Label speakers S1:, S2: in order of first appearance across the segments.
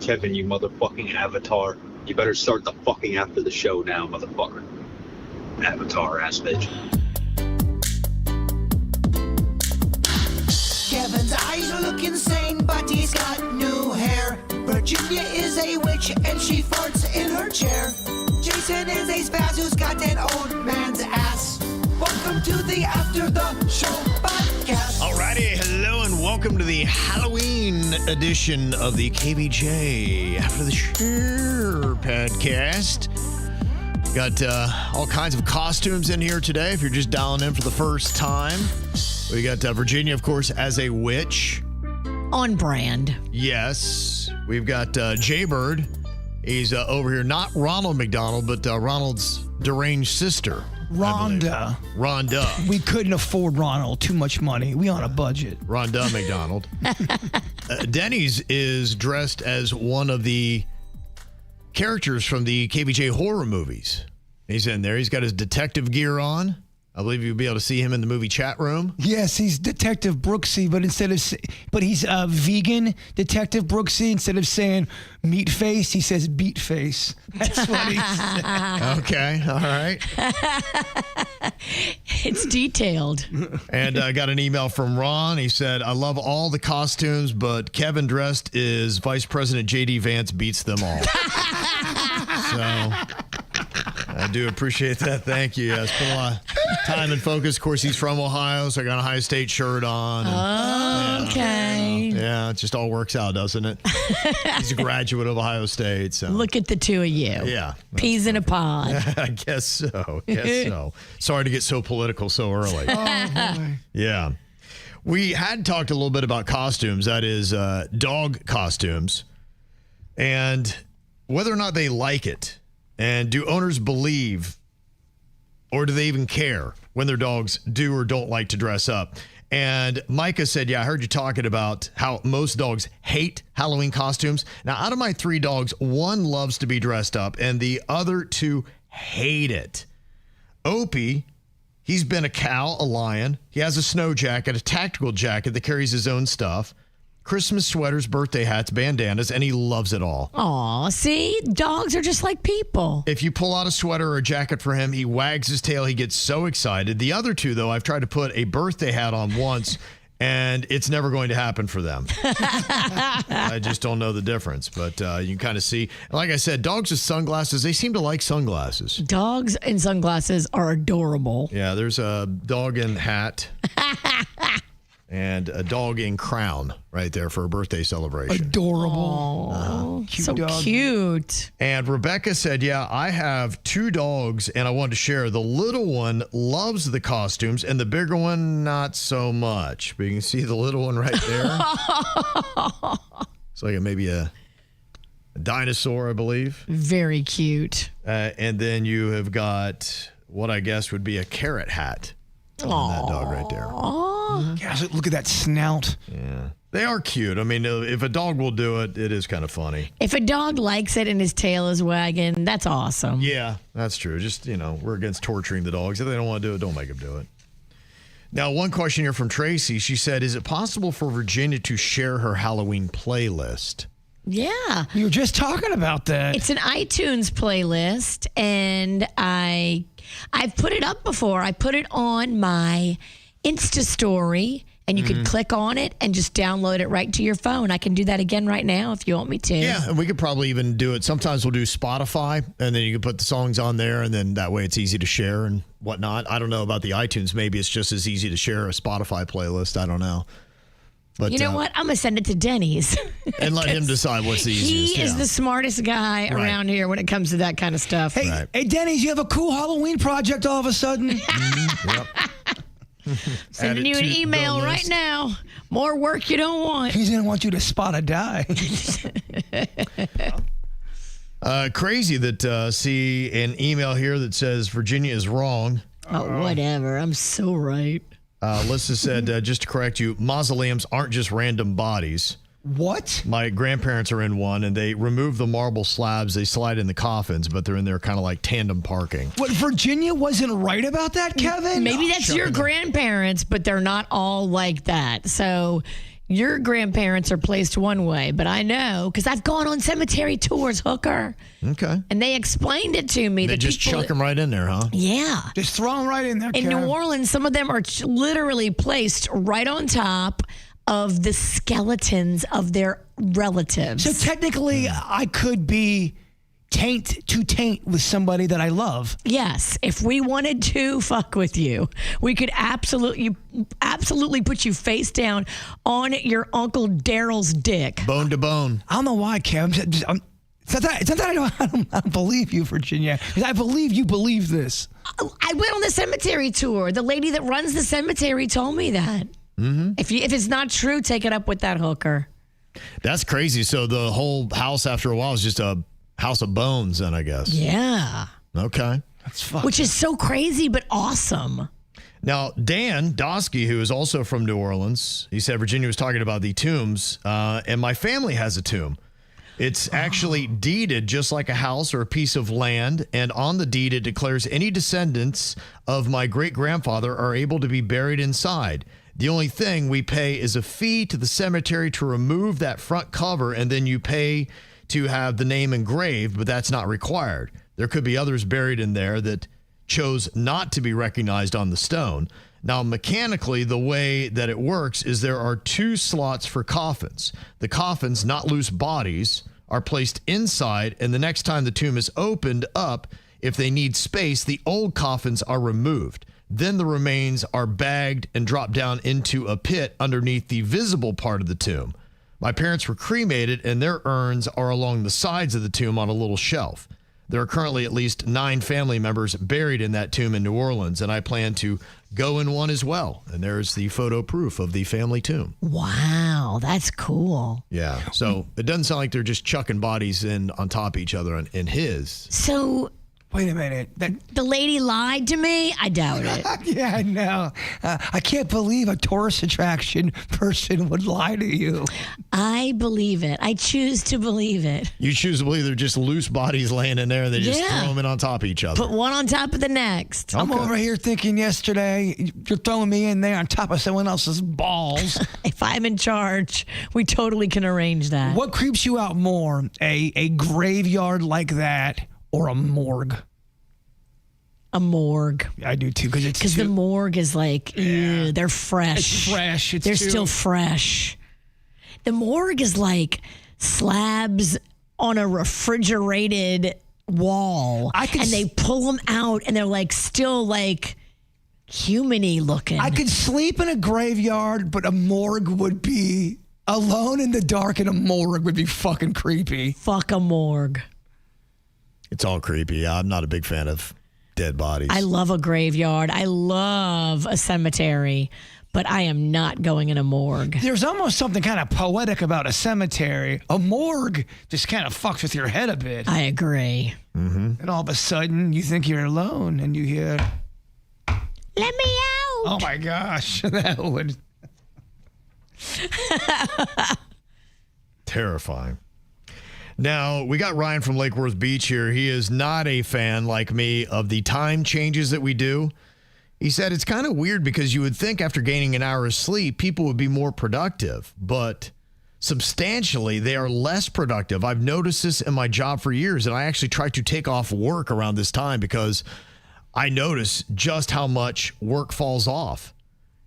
S1: Kevin, you motherfucking avatar. You better start the fucking after the show now, motherfucker. Avatar ass bitch.
S2: Kevin's eyes look insane, but he's got new hair. Virginia is a witch and she farts in her chair. Jason is a spaz who's got an old man's ass. Welcome to the After the Show podcast.
S3: Alrighty, hello and welcome to the Halloween edition of the KVJ After the Show podcast. Got all kinds of costumes in here today if you're just dialing in for the first time. We got Virginia, of course, as a witch.
S4: On brand.
S3: Yes. We've got Jaybird. He's over here, not Ronald McDonald, but Ronald's deranged sister.
S5: Rhonda.
S3: Rhonda.
S5: We couldn't afford Ronald. Too much money. We on a budget.
S3: Rhonda McDonald. Denny's is dressed as one of the characters from the KVJ horror movies. He's in there. He's got his detective gear on. I believe you'll be able to see him in the movie chat room.
S5: Yes, he's Detective Brooksy, but he's a vegan Detective Brooksy. Instead of saying meat face, he says beat face. That's what he said.
S3: Okay, all right.
S4: It's detailed.
S3: And I got an email from Ron. He said, I love all the costumes, but Kevin dressed as Vice President J.D. Vance beats them all. So I do appreciate that. Thank you. Yes, put a lot of time and focus. Of course, he's from Ohio, so I got an Ohio State shirt on. And,
S4: Okay.
S3: yeah, it just all works out, doesn't it? He's a graduate of Ohio State. So
S4: Look at the two of you.
S3: yeah.
S4: Peas in a pod.
S3: I guess so. Sorry to get so political so early.
S5: Oh, boy.
S3: Yeah. We had talked a little bit about costumes, that is dog costumes, and whether or not they like it. And do owners believe, or do they even care when their dogs do or don't like to dress up? And Micah said, yeah, I heard you talking about how most dogs hate Halloween costumes. Now, out of my 3 dogs, one loves to be dressed up, and the other 2 hate it. Opie, he's been a cow, a lion. He has a snow jacket, a tactical jacket that carries his own stuff, Christmas sweaters, birthday hats, bandanas, and he loves it all.
S4: Aw, see? Dogs are just like people.
S3: If you pull out a sweater or a jacket for him, he wags his tail. He gets so excited. The other 2, though, I've tried to put a birthday hat on once, and it's never going to happen for them. I just don't know the difference, but you can kind of see. Like I said, dogs with sunglasses, they seem to like sunglasses.
S4: Dogs in sunglasses are adorable.
S3: Yeah, there's a dog in hat. And a dog in crown right there for a birthday celebration.
S5: Adorable.
S4: Aww, so
S5: dog.
S4: cute.
S3: And Rebecca said, yeah, I have 2 dogs and I wanted to share. The little one loves the costumes and the bigger one, not so much. But you can see the little one right there. It's like maybe a dinosaur, I believe.
S4: Very cute.
S3: And then you have got what I guess would be a carrot hat on that dog right there.
S5: Gosh, look at that snout.
S3: Yeah. They are cute. I mean, if a dog will do it, it is kind of funny.
S4: If a dog likes it and his tail is wagging, that's awesome.
S3: Yeah, that's true. Just, we're against torturing the dogs. If they don't want to do it, don't make them do it. Now, one question here from Tracy. She said, is it possible for Virginia to share her Halloween playlist?
S4: Yeah.
S5: You were just talking about that.
S4: It's an iTunes playlist, and I've put it up before. I put it on my Insta story, and you can click on it and just download it right to your phone. I can do that again right now if you want me to.
S3: Yeah, and we could probably even do it. Sometimes we'll do Spotify, and then you can put the songs on there, and then that way it's easy to share and whatnot. I don't know about the iTunes. Maybe it's just as easy to share a Spotify playlist. I don't know. But,
S4: you know what? I'm going to send it to Denny's.
S3: And let him decide what's the easiest.
S4: He is the smartest guy around here when it comes to that kind of stuff.
S5: Hey, Denny's, you have a cool Halloween project all of a sudden.
S3: Yep.
S4: Sending you an email right now. More work you don't want.
S5: He's going to want you to spot a die.
S3: Crazy that see an email here that says Virginia is wrong.
S4: Oh, whatever. I'm so right.
S3: Lissa said, just to correct you, mausoleums aren't just random bodies.
S5: What?
S3: My grandparents are in one, and they remove the marble slabs. They slide in the coffins, but they're in there kind of like tandem parking.
S5: What, Virginia wasn't right about that, Kevin?
S4: Maybe that's your grandparents, but they're not all like that. So your grandparents are placed one way, but I know because I've gone on cemetery tours, Hooker.
S3: Okay.
S4: And they explained it to me.
S3: They just chuck them right in there, huh?
S4: Yeah.
S5: Just throw them right in there,
S4: In New Orleans, some of them are literally placed right on top of the skeletons of their relatives.
S5: So technically, I could be taint with somebody that I love.
S4: Yes, if we wanted to fuck with you, we could absolutely put you face down on your Uncle Daryl's dick.
S3: Bone to bone.
S5: I don't know why, Kev. It's not that I don't believe you, Virginia, because I believe you believe this.
S4: I went on the cemetery tour. The lady that runs the cemetery told me that. Mm-hmm. If it's not true, take it up with that hooker.
S3: That's crazy. So the whole house after a while is just a house of bones, then, I guess.
S4: Yeah.
S3: Okay.
S5: That's fucked.
S4: Which is so crazy, but awesome.
S3: Now, Dan Dosky, who is also from New Orleans, he said Virginia was talking about the tombs, and my family has a tomb. It's actually deeded just like a house or a piece of land, and on the deed it declares any descendants of my great-grandfather are able to be buried inside. The only thing we pay is a fee to the cemetery to remove that front cover, and then you pay to have the name engraved, but that's not required. There could be others buried in there that chose not to be recognized on the stone. Now, mechanically, the way that it works is there are 2 slots for coffins. The coffins, not loose bodies, are placed inside, and the next time the tomb is opened up, if they need space, the old coffins are removed. Then the remains are bagged and dropped down into a pit underneath the visible part of the tomb. My parents were cremated, and their urns are along the sides of the tomb on a little shelf. There are currently at least 9 family members buried in that tomb in New Orleans, and I plan to go in one as well. And there's the photo proof of the family tomb.
S4: Wow, that's cool.
S3: Yeah, so it doesn't sound like they're just chucking bodies in on top of each other in his.
S4: So...
S5: Wait a minute.
S4: The lady lied to me? I doubt it.
S5: Yeah, I know. I can't believe a tourist attraction person would lie to you.
S4: I believe it. I choose to believe it.
S3: You choose to believe they're just loose bodies laying in there and they just throw them in on top of each other.
S4: Put one on top of the next.
S5: I'm over here thinking yesterday, you're throwing me in there on top of someone else's balls.
S4: If I'm in charge, we totally can arrange that.
S5: What creeps you out more, a graveyard like that or a morgue?
S4: A morgue.
S5: I do too, because
S4: the morgue is like, ew, they're fresh.
S5: It's fresh.
S4: They're still fresh. The morgue is like slabs on a refrigerated wall, and they pull them out, and they're like still like human-y looking.
S5: I could sleep in a graveyard, but a morgue would be alone in the dark. In a morgue would be fucking creepy.
S4: Fuck a morgue.
S3: It's all creepy. I'm not a big fan of dead bodies.
S4: I love a graveyard. I love a cemetery, but I am not going in a morgue.
S5: There's almost something kind of poetic about a cemetery. A morgue just kind of fucks with your head a bit.
S4: I agree.
S3: Mm-hmm.
S5: And all of a sudden, you think you're alone, and you hear,
S4: "Let me out!"
S5: Oh my gosh, that would
S3: terrifying. Now, we got Ryan from Lake Worth Beach here. He is not a fan, like me, of the time changes that we do. He said it's kind of weird because you would think after gaining an hour of sleep, people would be more productive, but substantially, they are less productive. I've noticed this in my job for years, and I actually try to take off work around this time because I notice just how much work falls off.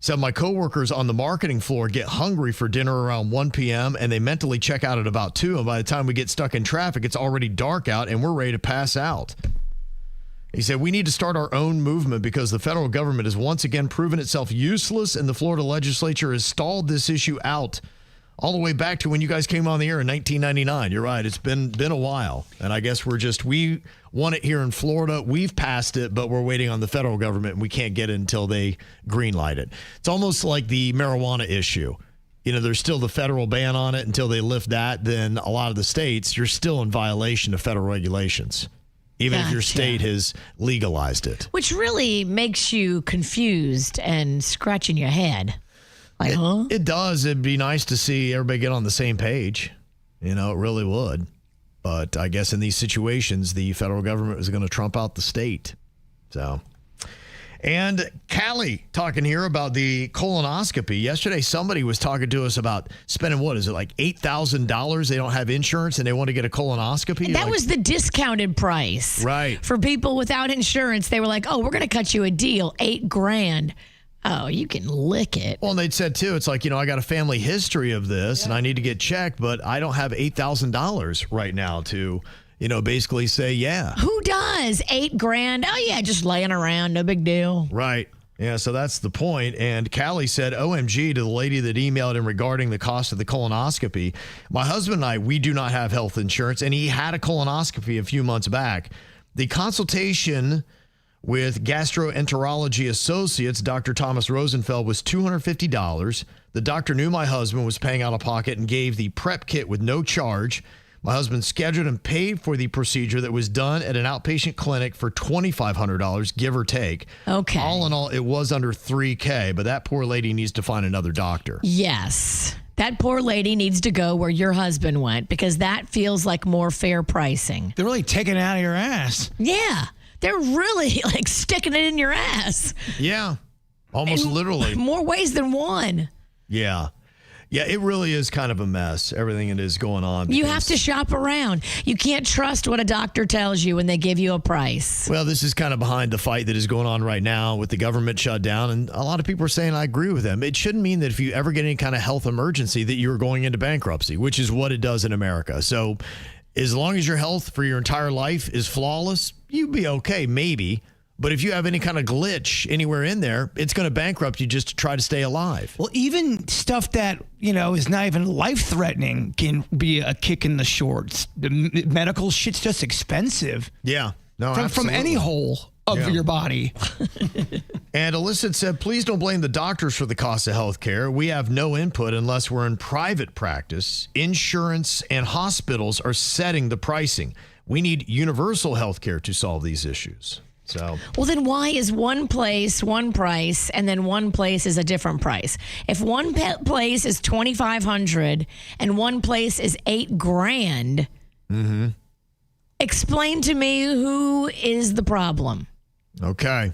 S3: So my coworkers on the marketing floor get hungry for dinner around 1 p.m. and they mentally check out at about 2. And by the time we get stuck in traffic, it's already dark out and we're ready to pass out. He said, we need to start our own movement because the federal government has once again proven itself useless and the Florida legislature has stalled this issue out all the way back to when you guys came on the air in 1999. You're right. It's been a while. And I guess we want it here in Florida. We've passed it, but we're waiting on the federal government and we can't get it until they green light it. It's almost like the marijuana issue. You know, there's still the federal ban on it until they lift that. Then a lot of the states, you're still in violation of federal regulations, even if your state has legalized it.
S4: Which really makes you confused and scratching your head. Like, huh?
S3: It does. It'd be nice to see everybody get on the same page. You know, it really would. But I guess in these situations, the federal government is going to trump out the state. So And Callie talking here about the colonoscopy. Yesterday, somebody was talking to us about spending, what is it, like $8,000? They don't have insurance and they want to get a colonoscopy?
S4: That was the discounted price.
S3: Right.
S4: For people without insurance, they were like, oh, we're going to cut you a deal, $8,000. Oh, you can lick it.
S3: Well, and they'd said, too, it's like, I got a family history of this and I need to get checked, but I don't have $8,000 right now to, basically say, yeah.
S4: Who does? $8,000? Oh, yeah, just laying around. No big deal.
S3: Right. Yeah, so that's the point. And Callie said, OMG, to the lady that emailed him regarding the cost of the colonoscopy. My husband and I, we do not have health insurance, and he had a colonoscopy a few months back. The consultation with Gastroenterology Associates, Dr. Thomas Rosenfeld, was $250. The doctor knew my husband was paying out of pocket and gave the prep kit with no charge. My husband scheduled and paid for the procedure that was done at an outpatient clinic for $2,500, give or take.
S4: Okay.
S3: All in all, it was under $3,000, but that poor lady needs to find another doctor.
S4: Yes. That poor lady needs to go where your husband went because that feels like more fair pricing.
S5: They're really taking it out of your ass.
S4: Yeah. They're really like sticking it in your ass.
S3: Yeah. Almost literally.
S4: More ways than one.
S3: Yeah. Yeah, it really is kind of a mess, everything that is going on.
S4: You have to shop around. You can't trust what a doctor tells you when they give you a price.
S3: Well, this is kind of behind the fight that is going on right now with the government shutdown. And a lot of people are saying I agree with them. It shouldn't mean that if you ever get any kind of health emergency that you're going into bankruptcy, which is what it does in America. So as long as your health for your entire life is flawless, you'd be okay, maybe. But if you have any kind of glitch anywhere in there, it's going to bankrupt you just to try to stay alive.
S5: Well, even stuff that, is not even life-threatening can be a kick in the shorts. The medical shit's just expensive.
S3: Yeah. No,
S5: from any hole of your body.
S3: And Alyssa said, please don't blame the doctors for the cost of health care. We have no input unless we're in private practice. Insurance and hospitals are setting the pricing. We need universal health care to solve these issues. So.
S4: Well, then why is one place one price and then one place is a different price? If one place is $2,500 and one place is $8,000, explain to me who is the problem.
S3: Okay.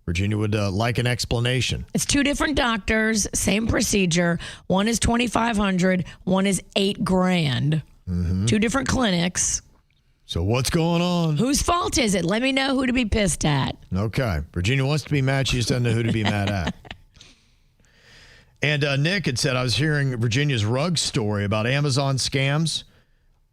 S3: Virginia would like an explanation.
S4: It's two different doctors, same procedure. One is $2,500, one is $8,000. Two different clinics.
S3: So what's going on?
S4: Whose fault is it? Let me know who to be pissed at.
S3: Okay. Virginia wants to be mad. She just doesn't know who to be mad at. And Nick had said, I was hearing Virginia's rug story about Amazon scams.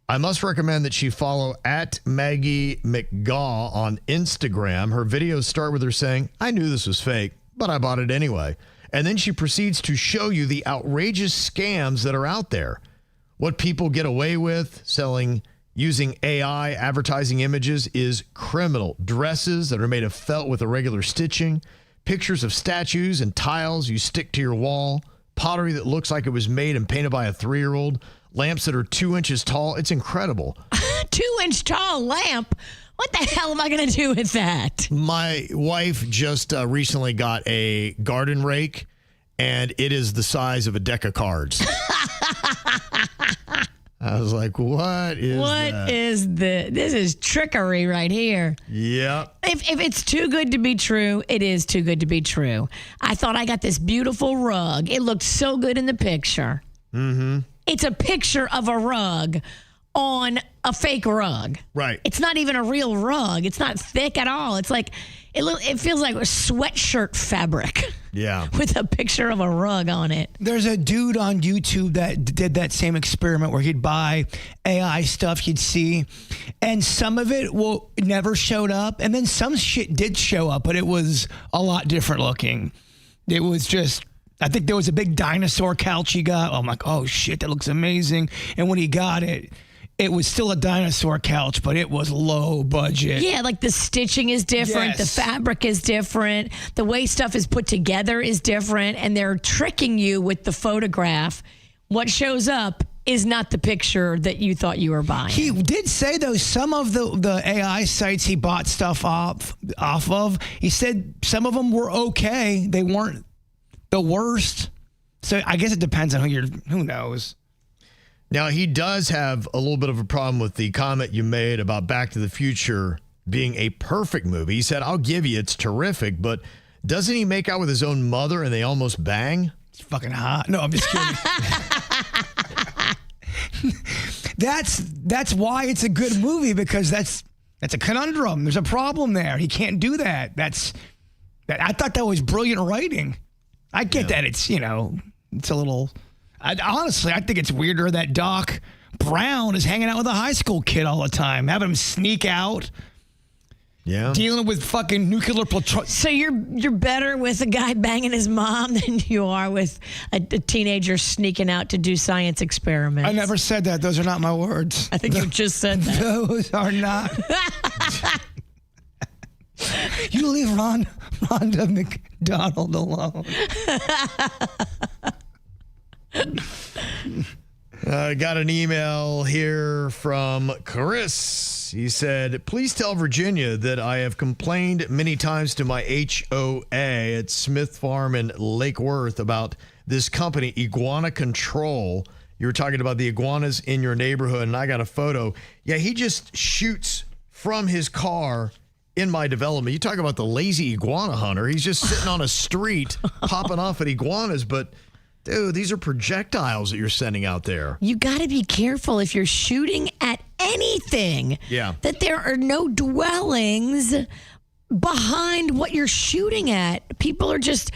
S3: I must recommend that she follow at Maggie McGaw on Instagram. Her videos start with her saying, I knew this was fake, but I bought it anyway. And then she proceeds to show you the outrageous scams that are out there. What people get away with selling using AI advertising images is criminal. Dresses that are made of felt with irregular stitching, pictures of statues and tiles you stick to your wall, pottery that looks like it was made and painted by a 3-year-old, lamps that are 2 inches tall. It's incredible.
S4: 2-inch tall lamp? What the hell am I going to do with that?
S3: My wife just recently got a garden rake, and it is the size of a deck of cards. I was like, what is that?
S4: This is trickery right here.
S3: Yep.
S4: If it's too good to be true, it is too good to be true. I thought I got this beautiful rug. It looked so good in the picture. It's a picture of a rug on a fake rug.
S3: Right.
S4: It's not even a real rug. It's not thick at all. It's like, it feels like a sweatshirt fabric.
S3: Yeah.
S4: With a picture of a rug on it.
S5: There's a dude on YouTube that did that same experiment where he'd buy AI stuff he'd see, and some of it never showed up, and then some shit did show up, but it was a lot different looking. It was just, I think there was a big dinosaur couch he got. I'm like, oh shit, that looks amazing. And when he got it, it was still a dinosaur couch, but it was low budget.
S4: Yeah, like the stitching is different.
S5: Yes.
S4: The fabric is different. The way stuff is put together is different. And they're tricking you with the photograph. What shows up is not the picture that you thought you were buying.
S5: He did say, though, some of the AI sites he bought stuff off of, he said some of them were okay. They weren't the worst. So I guess it depends on who knows.
S3: Now, he does have a little bit of a problem with the comment you made about Back to the Future being a perfect movie. He said, I'll give you, it's terrific, but doesn't he make out with his own mother and they almost bang?
S5: It's fucking hot. No, I'm just kidding. That's why it's a good movie, because that's a conundrum. There's a problem there. He can't do that. I thought that was brilliant writing. I get that it's, it's a little... honestly, I think it's weirder that Doc Brown is hanging out with a high school kid all the time, having him sneak out.
S3: Yeah.
S5: Dealing with fucking nuclear plutonium.
S4: So you're better with a guy banging his mom than you are with a teenager sneaking out to do science experiments.
S5: I never said that. Those are not my words.
S4: I think you just said that.
S5: Those are not. You leave Rhonda McDonald alone.
S3: I got an email here from Chris. He said, please tell Virginia that I have complained many times to my HOA at Smith Farm in Lake Worth about this company, Iguana Control. You were talking about the iguanas in your neighborhood, and I got a photo. Yeah, he just shoots from his car in my development. You talk about the lazy iguana hunter. He's just sitting on a street popping off at iguanas, but... dude, these are projectiles that you're sending out there.
S4: You got to be careful if you're shooting at anything.
S3: Yeah.
S4: That there are no dwellings behind what you're shooting at. People are just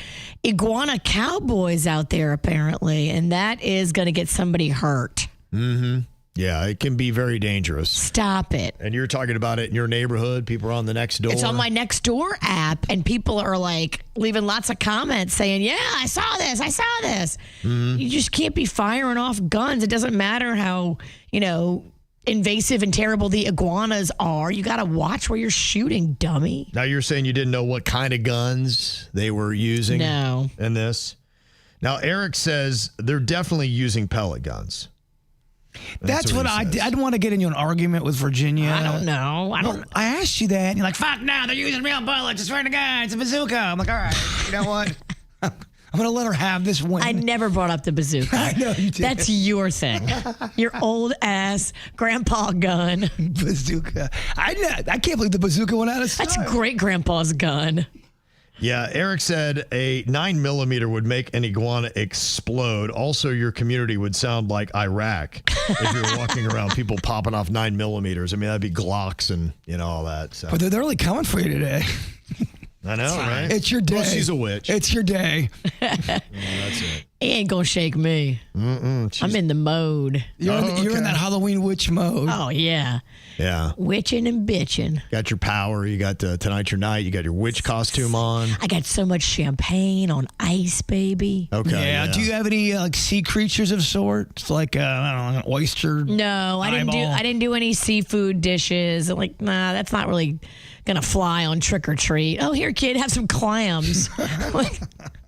S4: iguana cowboys out there, apparently, and that is going to get somebody hurt.
S3: Mm-hmm. Yeah, it can be very dangerous.
S4: Stop it.
S3: And you're talking about it in your neighborhood. People are on the next door.
S4: It's on my next door app, and people are like leaving lots of comments saying, yeah, I saw this. Mm-hmm. You just can't be firing off guns. It doesn't matter how, invasive and terrible the iguanas are. You got to watch where you're shooting, dummy.
S3: Now you're saying you didn't know what kind of guns they were using in this? Now, Eric says they're definitely using pellet guns.
S5: That's what I did. I didn't want to get into an argument with Virginia.
S4: I don't know.
S5: I asked you that, and you're like, fuck no, they're using real bullets. I swear to God, it's a bazooka. I'm like, all right, you know what? I'm going to let her have this win.
S4: I never brought up the bazooka.
S5: I know you did.
S4: That's your thing. Your old ass grandpa gun.
S5: Bazooka. I can't believe the bazooka went out of style.
S4: That's great grandpa's gun.
S3: Yeah, Eric said a 9mm would make an iguana explode. Also, your community would sound like Iraq if you're walking around, people popping off 9mm. I mean, that'd be Glocks and, all that. So.
S5: But they're really coming for you today.
S3: I know, right?
S5: It's your day.
S3: Well, she's a witch.
S5: It's your day.
S3: That's it.
S4: He ain't going to shake me. I'm in the mode.
S5: You're in that Halloween witch mode.
S4: Oh, yeah.
S3: Yeah.
S4: Witching and bitching.
S3: Got your power. You got Tonight's Your Night. You got your witch costume on.
S4: I got so much champagne on ice, baby.
S3: Okay.
S5: Yeah. Do you have any sea creatures of sorts? Like, I don't know, an oyster?
S4: No, I didn't do any seafood dishes. Like, nah, that's not really going to fly on trick or treat. Oh, here, kid, have some clams.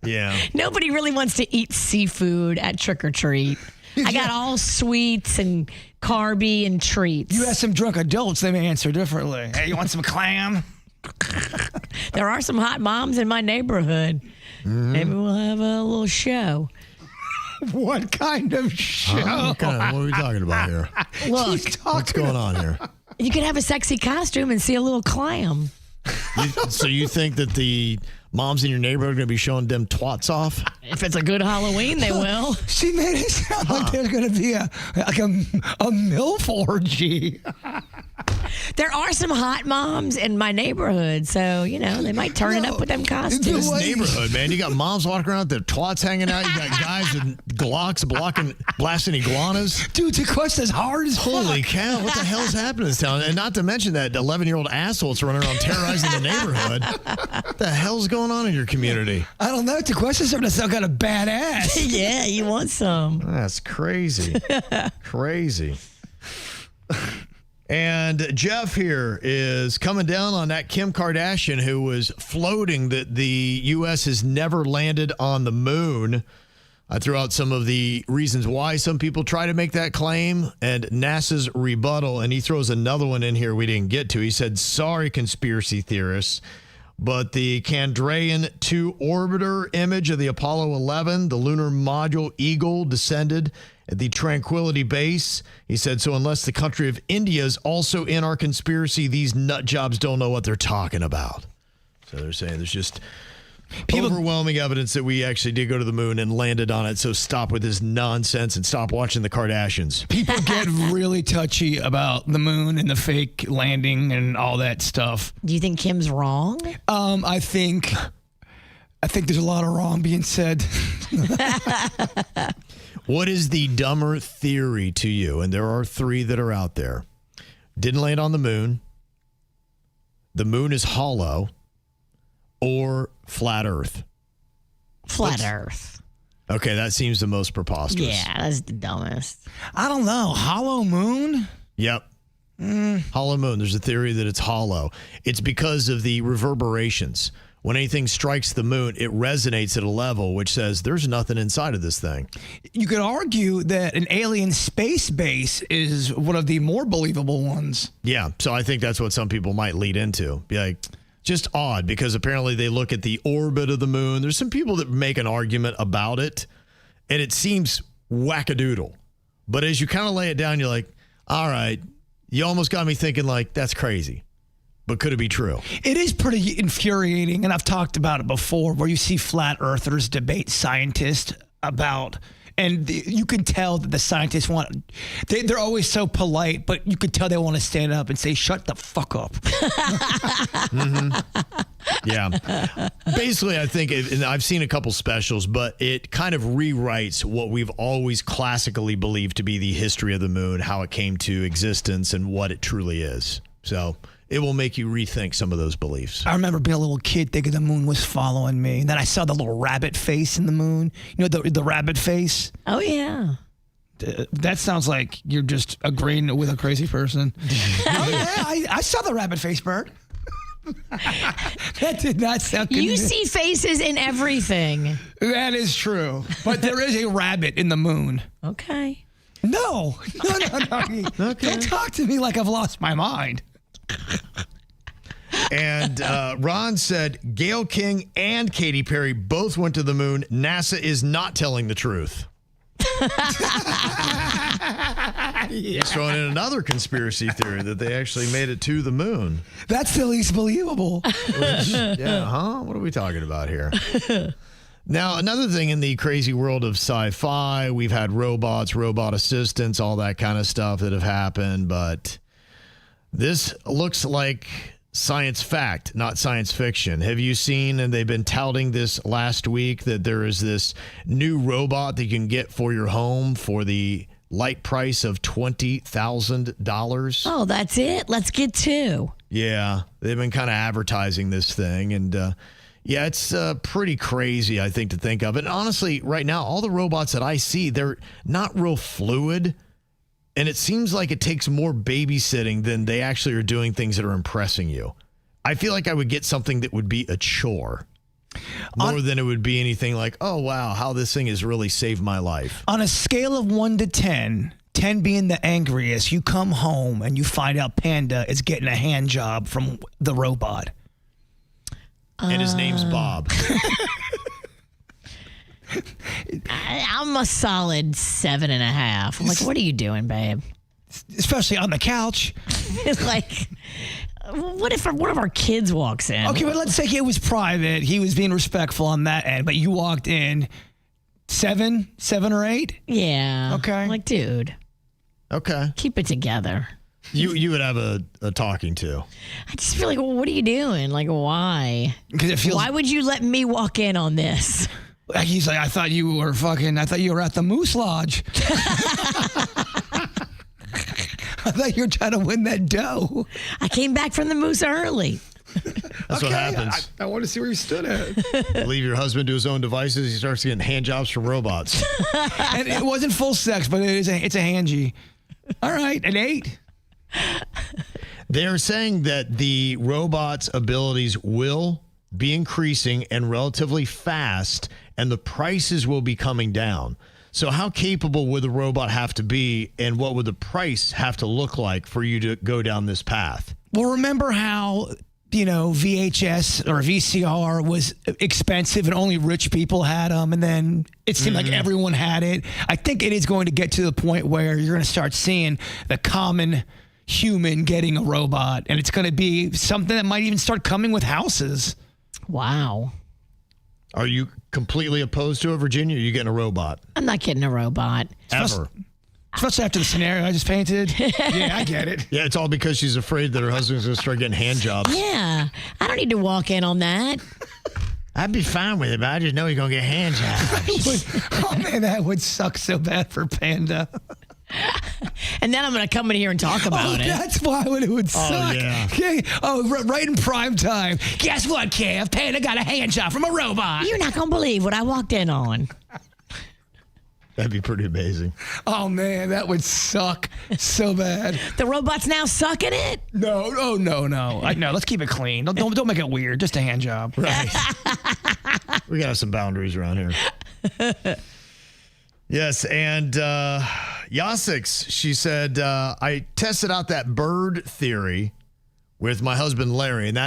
S3: Yeah.
S4: Nobody really wants to eat seafood at trick or treat. I got all sweets and carby and treats.
S5: You ask some drunk adults, they may answer differently. Hey, you want some clam?
S4: There are some hot moms in my neighborhood. Mm-hmm. Maybe we'll have a little show.
S5: What kind of show?
S3: What are we talking about here?
S4: Look,
S3: what's going on here?
S4: You could have a sexy costume and see a little clam.
S3: So you think that the moms in your neighborhood are going to be showing them twats off?
S4: If it's a good Halloween, they will.
S5: She made it sound like there's going to be a MILF orgy.
S4: There are some hot moms in my neighborhood, so, they might turn it up with them costumes.
S3: This neighborhood, man, you got moms walking around with their twats hanging out. You got guys with Glocks blasting iguanas.
S5: Dude, Tequesta's hard as fuck.
S3: Holy cow, what the hell's happening in this town? And not to mention that 11-year-old asshole that's running around terrorizing the neighborhood. What the hell's going on in your community?
S5: I don't know. Tequesta's starting to sound kind of badass.
S4: Yeah, you want some.
S3: That's crazy. Crazy. And Jeff here is coming down on that Kim Kardashian who was floating that the U.S. has never landed on the moon. I threw out some of the reasons why some people try to make that claim and NASA's rebuttal, and he throws another one in here we didn't get to. He said, sorry, conspiracy theorists. But the Chandrayaan-2 orbiter image of the Apollo 11, the lunar module Eagle, descended at the Tranquility Base. He said, so unless the country of India is also in our conspiracy, these nut jobs don't know what they're talking about. So they're saying there's just overwhelming evidence that we actually did go to the moon and landed on it. So stop with this nonsense and stop watching the Kardashians.
S5: People get really touchy about the moon and the fake landing and all that stuff.
S4: Do you think Kim's wrong?
S5: I think there's a lot of wrong being said.
S3: What is the dumber theory to you? And there are 3 that are out there. Didn't land on the moon is hollow, or flat Earth.
S4: Flat Earth.
S3: Okay, that seems the most preposterous.
S4: Yeah, that's the dumbest.
S5: I don't know. Hollow moon?
S3: Yep. Hollow moon. There's a theory that it's hollow. It's because of the reverberations. When anything strikes the moon, it resonates at a level which says there's nothing inside of this thing.
S5: You could argue that an alien space base is one of the more believable ones.
S3: Yeah, so I think that's what some people might lead into. Be like, just odd, because apparently they look at the orbit of the moon. There's some people that make an argument about it, and it seems wackadoodle. But as you kind of lay it down, you're like, all right, you almost got me thinking like, that's crazy. But could it be true?
S5: It is pretty infuriating, and I've talked about it before, where you see flat earthers debate scientists about, and you can tell that the scientists they're always so polite, but you could tell they want to stand up and say, shut the fuck up.
S3: Yeah. Basically, I think, and I've seen a couple specials, but it kind of rewrites what we've always classically believed to be the history of the moon, how it came to existence, and what it truly is. So it will make you rethink some of those beliefs.
S5: I remember being a little kid thinking the moon was following me. And then I saw the little rabbit face in the moon. You know, the rabbit face?
S4: Oh, yeah.
S5: That sounds like you're just agreeing with a crazy person. Oh, yeah. I saw the rabbit face, Bert. That did not sound good.
S4: You see faces in everything.
S5: That is true. But there is a rabbit in the moon.
S4: Okay.
S5: No. Okay. Don't talk to me like I've lost my mind.
S3: And Ron said Gayle King and Katy Perry both went to the moon. NASA is not telling the truth. Just throwing in another conspiracy theory that they actually made it to the moon.
S5: That's the least believable.
S3: Yeah, huh? What are we talking about here? Now, another thing in the crazy world of sci-fi, we've had robots, robot assistants, all that kind of stuff that have happened, but this looks like science fact, not science fiction. Have you seen, and they've been touting this last week, that there is this new robot that you can get for your home for the light price of $20,000?
S4: Oh, that's it? Let's get 2.
S3: Yeah, they've been kind of advertising this thing, and yeah, it's pretty crazy, I think, to think of. And honestly, right now, all the robots that I see, they're not real fluid. And it seems like it takes more babysitting than they actually are doing things that are impressing you. I feel like I would get something that would be a chore more than it would be anything like, oh, wow, how this thing has really saved my life.
S5: On a scale of 1 to 10, 10 being the angriest, you come home and you find out Panda is getting a hand job from the robot.
S3: And his name's Bob.
S4: I'm a solid 7.5. I'm like, what are you doing, babe?
S5: Especially on the couch.
S4: It's like, what if one of our kids walks in?
S5: Okay, but let's say it was private. He was being respectful on that end, but you walked in 7 or 8?
S4: Yeah.
S5: Okay.
S4: I'm like, dude.
S3: Okay.
S4: Keep it together.
S3: You would have a talking to.
S4: I just feel like, well, what are you doing? Like, why?
S5: Because it feels.
S4: Why would you let me walk in on this?
S5: He's like, I thought you were at the Moose Lodge. I thought you were trying to win that dough.
S4: I came back from the moose early.
S3: That's what happens.
S5: I want to see where you stood at.
S3: Leave your husband to his own devices. He starts getting hand jobs from robots.
S5: And it wasn't full sex, but it's a hangy. All right, an 8.
S3: They're saying that the robot's abilities will be increasing and relatively fast, and the prices will be coming down. So how capable would the robot have to be, and what would the price have to look like for you to go down this path?
S5: Well, remember how VHS or VCR was expensive and only rich people had them. And then it seemed like everyone had it. I think it is going to get to the point where you're going to start seeing the common human getting a robot. And it's going to be something that might even start coming with houses.
S4: Wow.
S3: Are you completely opposed to it, Virginia? Or are you getting a robot?
S4: I'm not getting a robot.
S3: Ever?
S5: Especially after the scenario I just painted. Yeah, I get it.
S3: Yeah, it's all because she's afraid that her husband's going to start getting hand jobs.
S4: Yeah. I don't need to walk in on that.
S3: I'd be fine with it, but I just know he's going to get hand jobs.
S5: Oh, man, that would suck so bad for Panda.
S4: And then I'm going to come in here and talk about it.
S5: That's why it would suck.
S3: Yeah.
S5: Okay. Right in prime time. Guess what, Kev? Panda got a hand job from a robot.
S4: You're not going to believe what I walked in on.
S3: That'd be pretty amazing.
S5: Oh, man, that would suck so bad.
S4: The robot's now sucking it?
S5: No. No, let's keep it clean. Don't make it weird. Just a hand job.
S3: Right. We got to have some boundaries around here. Yes, and Yasix, she said, I tested out that bird theory with my husband Larry, and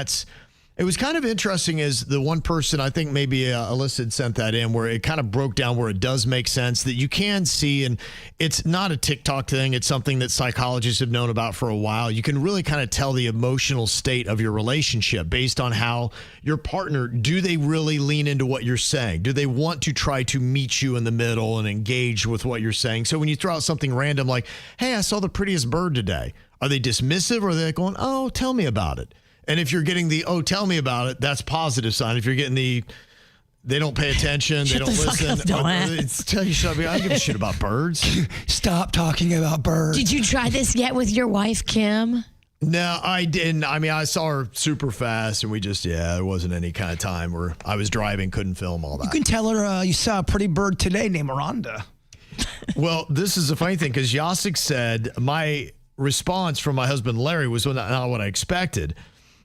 S3: it was kind of interesting as the one person, I think maybe Alyssa had sent that in, where it kind of broke down where it does make sense that you can see, and it's not a TikTok thing. It's something that psychologists have known about for a while. You can really kind of tell the emotional state of your relationship based on how your partner, do they really lean into what you're saying? Do they want to try to meet you in the middle and engage with what you're saying? So when you throw out something random like, hey, I saw the prettiest bird today, are they dismissive or are they going, oh, tell me about it? And if you're getting the, oh, tell me about it, that's positive sign. If you're getting the, they don't pay attention, they don't listen. Tell you, shut up. I don't give a shit about birds.
S5: Stop talking about birds.
S4: Did you try this yet with your wife, Kim?
S3: No, I didn't. I mean, I saw her super fast and we just, there wasn't any kind of time where I was driving, couldn't film all that.
S5: You can tell her you saw a pretty bird today named Rhonda.
S3: Well, this is the funny thing because Yasik said my response from my husband, Larry, was not what I expected.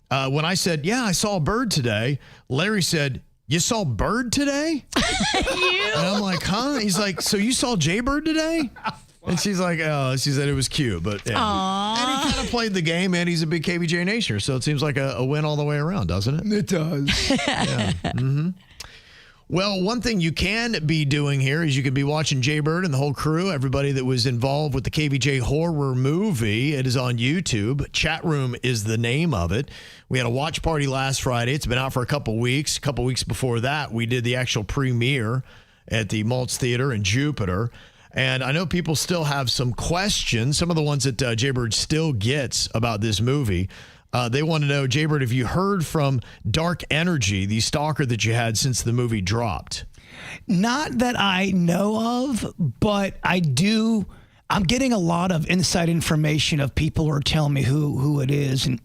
S3: When I said, I saw a bird today, Larry said, you saw a bird today? And I'm like, huh? He's like, so you saw Jaybird today? And she's like, oh, she said it was cute. But yeah. And he kind of played the game, and he's a big KBJ Nationer. So it seems like a win all the way around, doesn't it?
S5: It does.
S3: Yeah. Mm-hmm. Well, one thing you can be doing here is you could be watching Jaybird and the whole crew, everybody that was involved with the KVJ horror movie. It is on YouTube. Chat Room is the name of it. We had a watch party last Friday. It's been out for a couple weeks. A couple weeks before that, we did the actual premiere at the Maltz Theater in Jupiter. And I know people still have some questions, some of the ones that Jaybird still gets about this movie. They want to know, Jaybird, have you heard from Dark Energy, the stalker that you had since the movie dropped?
S5: Not that I know of, but I do. I'm getting a lot of inside information of people who are telling me who it is. And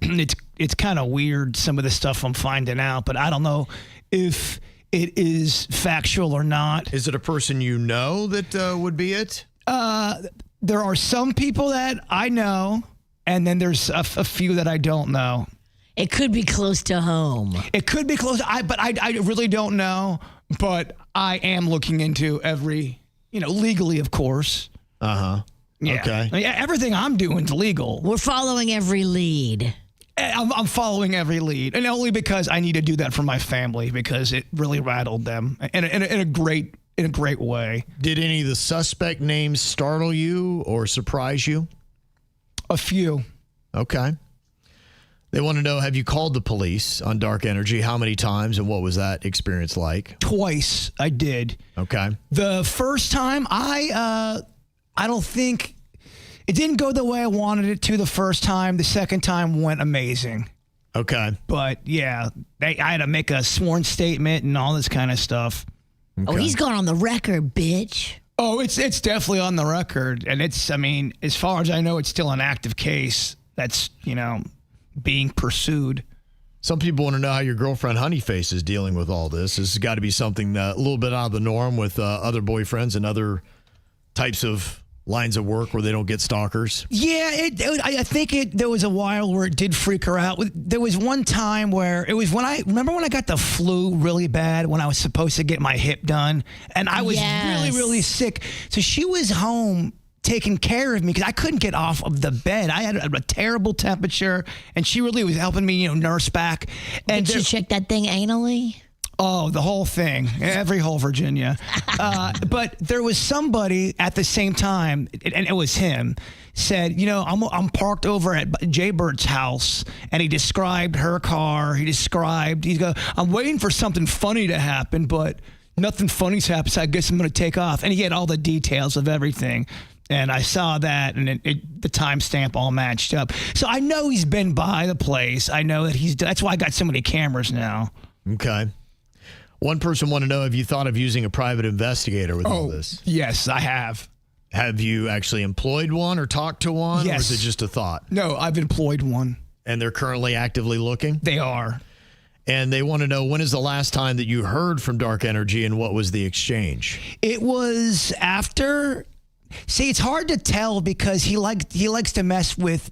S5: it's kind of weird, some of the stuff I'm finding out, but I don't know if it is factual or not.
S3: Is it a person you know that would be it?
S5: There are some people that I know. And then there's a few that I don't know.
S4: It could be close to home.
S5: It could be close. But I really don't know. But I am looking into every, legally, of course.
S3: Uh-huh.
S5: Yeah.
S3: Okay.
S5: Yeah, everything I'm doing is legal.
S4: We're following every lead.
S5: I'm following every lead. And only because I need to do that for my family because it really rattled them in a great way.
S3: Did any of the suspect names startle you or surprise you?
S5: A few.
S3: Okay. They want to know, have you called the police on Dark Energy? How many times and what was that experience like?
S5: Twice I did.
S3: Okay.
S5: The first time I don't think it didn't go the way I wanted it to the first time. The second time went amazing.
S3: Okay.
S5: But yeah, I had to make a sworn statement and all this kind of stuff.
S3: Okay.
S4: Oh, he's gone on the record, bitch.
S5: Oh, it's definitely on the record. And as far as I know, it's still an active case that's, being pursued.
S3: Some people want to know how your girlfriend Honeyface is dealing with all this. This has got to be something a little bit out of the norm with other boyfriends and other types of lines of work where they don't get stalkers.
S5: Yeah, I think there was a while where it did freak her out. There was one time where it was when I got the flu really bad when I was supposed to get my hip done, and I was really, really sick. So she was home taking care of me because I couldn't get off of the bed. I had a terrible temperature, and she really was helping me, nurse back. And
S4: Did you check that thing anally?
S5: Oh, the whole thing, every hole, Virginia. But there was somebody at the same time, and it was him, said, I'm parked over at Jay Bird's house, and he described her car. He's go, I'm waiting for something funny to happen, but nothing funny's happened, so I guess I'm going to take off. And he had all the details of everything. And I saw that, and the timestamp all matched up. So I know he's been by the place. I know that that's why I got so many cameras now.
S3: Okay. One person wanted to know, have you thought of using a private investigator with all this?
S5: Yes, I have.
S3: Have you actually employed one or talked to one?
S5: Yes.
S3: Or is it just a thought?
S5: No, I've employed one.
S3: And they're currently actively looking?
S5: They are.
S3: And they want to know, when is the last time that you heard from Dark Energy, and what was the exchange?
S5: It was after... See, it's hard to tell because he likes to mess with...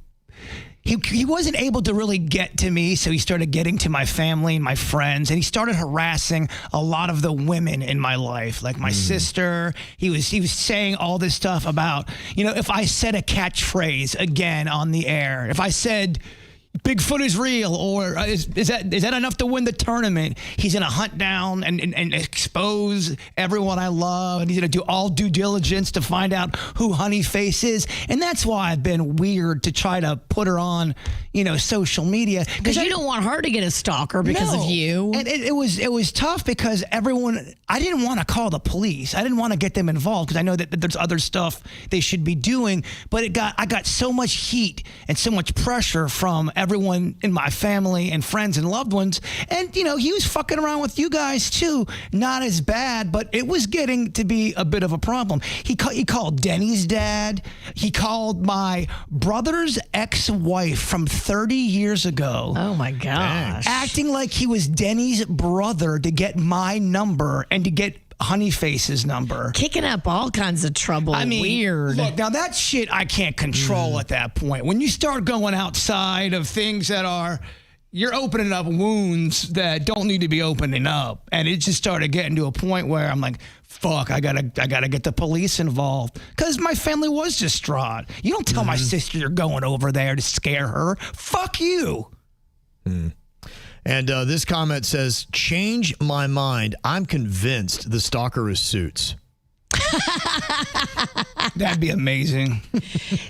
S5: He wasn't able to really get to me, so he started getting to my family and my friends, and he started harassing a lot of the women in my life, like my sister. He was saying all this stuff about, if I said a catchphrase again on the air, if I said Bigfoot is real, or is that enough to win the tournament, he's going to hunt down and expose everyone I love, and he's going to do all due diligence to find out who Honeyface is. And that's why I've been weird to try to put her on, social media.
S4: Because you don't want her to get a stalker because of you.
S5: And it was tough because I didn't want to call the police. I didn't want to get them involved because I know that there's other stuff they should be doing. But I got so much heat and so much pressure from everyone in my family and friends and loved ones. And, he was fucking around with you guys too. Not as bad, but it was getting to be a bit of a problem. He called Denny's dad. He called my brother's ex-wife from 30 years ago.
S4: Oh, my gosh.
S5: Acting like he was Denny's brother to get my number and to get Honeyface's number.
S4: Kicking up all kinds of trouble. Weird.
S5: Look, now that shit I can't control at that point. When you start going outside of things that you're opening up wounds that don't need to be opening up. And it just started getting to a point where I'm like, fuck, I gotta get the police involved. Because my family was distraught. You don't tell my sister you're going over there to scare her. Fuck you.
S3: And this comment says, change my mind. I'm convinced the stalker is Suits.
S5: That'd be amazing.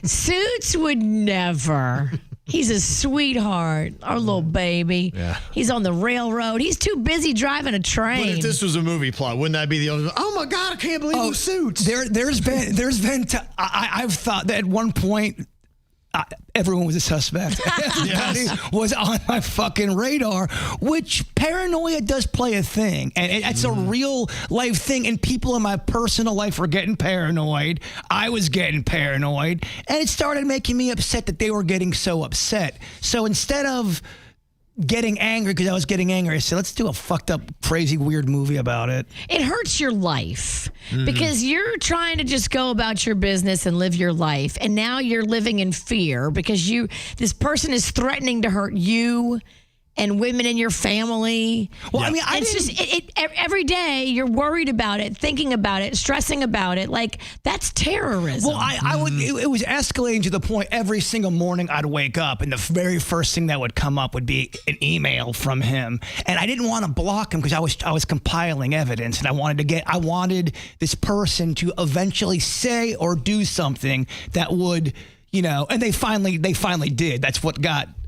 S4: Suits would never. He's a sweetheart, our little baby.
S3: Yeah.
S4: He's on the railroad. He's too busy driving a train.
S3: But if this was a movie plot, wouldn't that be the only? Oh my God, I can't believe it was Suits.
S5: There's been I've thought that at one point everyone was a suspect. Everybody was on my fucking radar, which paranoia does play a thing. And it's a real life thing. And people in my personal life were getting paranoid. I was getting paranoid. And it started making me upset that they were getting so upset. So instead of getting angry because I was getting angry, I said, let's do a fucked up, crazy, weird movie about it.
S4: It hurts your life because you're trying to just go about your business and live your life. And now you're living in fear because this person is threatening to hurt you and women in your family.
S5: Well, I mean,
S4: every day you're worried about it, thinking about it, stressing about it. Like, that's terrorism.
S5: Well, it was escalating to the point every single morning I'd wake up and the very first thing that would come up would be an email from him. And I didn't want to block him because I was compiling evidence and I wanted this person to eventually say or do something that would, and they finally did. That's what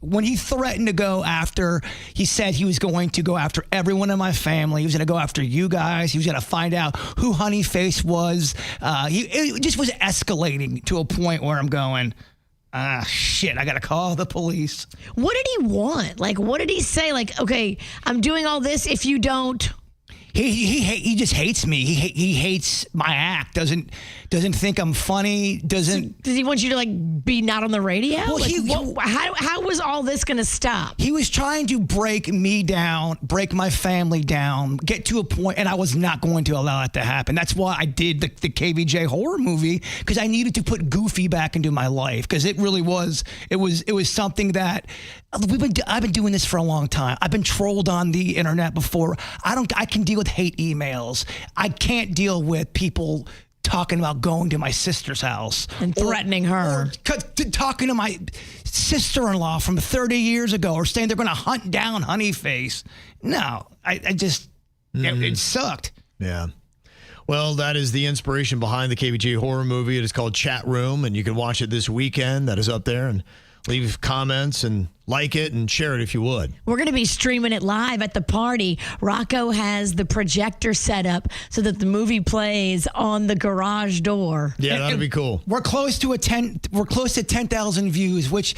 S5: when he threatened to go after, he said he was going to go after everyone in my family. He was going to go after you guys. He was going to find out who Honeyface was. It just was escalating to a point where I'm going, shit, I got to call the police.
S4: What did he want? Like, what did he say? Like, okay, I'm doing all this if you don't.
S5: He just hates me. He hates my act. Doesn't think I'm funny. Does
S4: he want you to be not on the radio?
S5: Well,
S4: how was all this going to stop?
S5: He was trying to break me down, break my family down, get to a point, and I was not going to allow that to happen. That's why I did the KVJ horror movie, because I needed to put Goofy back into my life, because it really was. It was something that I've been doing this for a long time. I've been trolled on the internet before. I can deal with hate emails. I can't deal with people talking about going to my sister's house
S4: And threatening her.
S5: talking to my sister-in-law from 30 years ago, or saying they're going to hunt down Honeyface. No, I just, it sucked.
S3: Yeah. Well, that is the inspiration behind the KBJ horror movie. It is called Chat Room, and you can watch it this weekend. That is up there. And leave comments and like it and share it if you would.
S4: We're going to be streaming it live at the party. Rocco has the projector set up so that the movie plays on the garage door.
S3: Yeah, that'd be cool.
S5: We're close to 10,000 views, which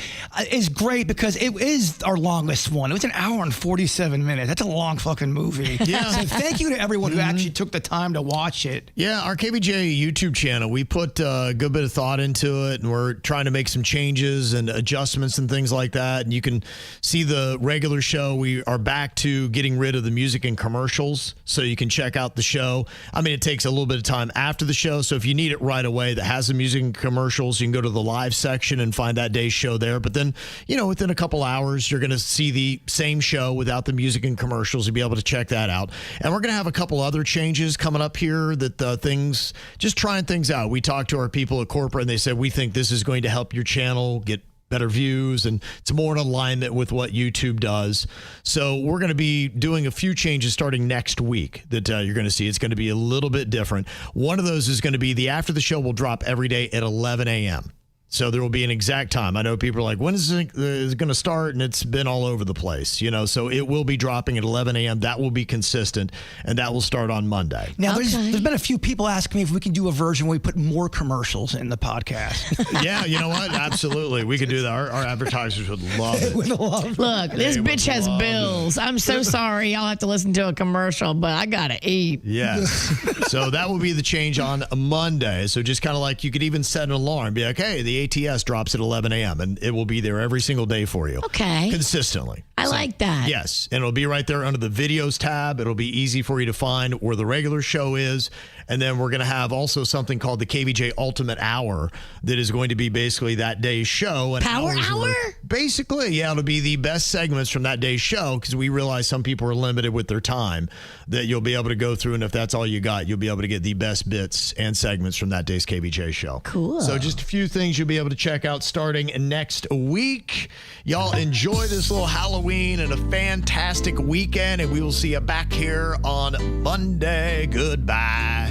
S5: is great because it is our longest one. It was an hour and 47 minutes. That's a long fucking movie.
S3: Yeah.
S5: So thank you to everyone who actually took the time to watch it.
S3: Yeah, our KBJ YouTube channel, we put a good bit of thought into it, and we're trying to make some changes and adjustments and things like that. And you can see the regular show. We are back to getting rid of the music and commercials, so you can check out the show. I mean, it takes a little bit of time after the show, so if you need it right away that has the music and commercials, you can go to the live section and find that day's show there. But then, within a couple hours, you're going to see the same show without the music and commercials. You'll be able to check that out. And we're going to have a couple other changes coming up here that just trying things out. We talked to our people at corporate, and they said, we think this is going to help your channel get better views, and it's more in alignment with what YouTube does. So we're going to be doing a few changes starting next week that you're going to see. It's going to be a little bit different. One of those is going to be the after the show will drop every day at 11 a.m. So there will be an exact time. I know people are like, when is it going to start? And it's been all over the place, So it will be dropping at 11 a.m. That will be consistent, and that will start on Monday.
S5: Now, there's been a few people asking me if we can do a version where we put more commercials in the podcast.
S3: Yeah, you know what? Absolutely. We could do that. Our advertisers would love it.
S4: Look, this bitch has bills. I'm so sorry y'all have to listen to a commercial, but I got to eat.
S3: Yes. So that will be the change on Monday. So just kind of like you could even set an alarm. Be like, hey, the ATS drops at 11 a.m. and it will be there every single day for you.
S4: Okay.
S3: Consistently.
S4: I like that.
S3: Yes. And it'll be right there under the videos tab. It'll be easy for you to find where the regular show is. And then we're going to have also something called the KVJ Ultimate Hour that is going to be basically that day's show.
S4: Power Hour?
S3: Basically, yeah, it'll be the best segments from that day's show because we realize some people are limited with their time that you'll be able to go through. And if that's all you got, you'll be able to get the best bits and segments from that day's KVJ show.
S4: Cool.
S3: So just a few things you'll be able to check out starting next week. Y'all enjoy this little Halloween and a fantastic weekend, and we will see you back here on Monday. Goodbye.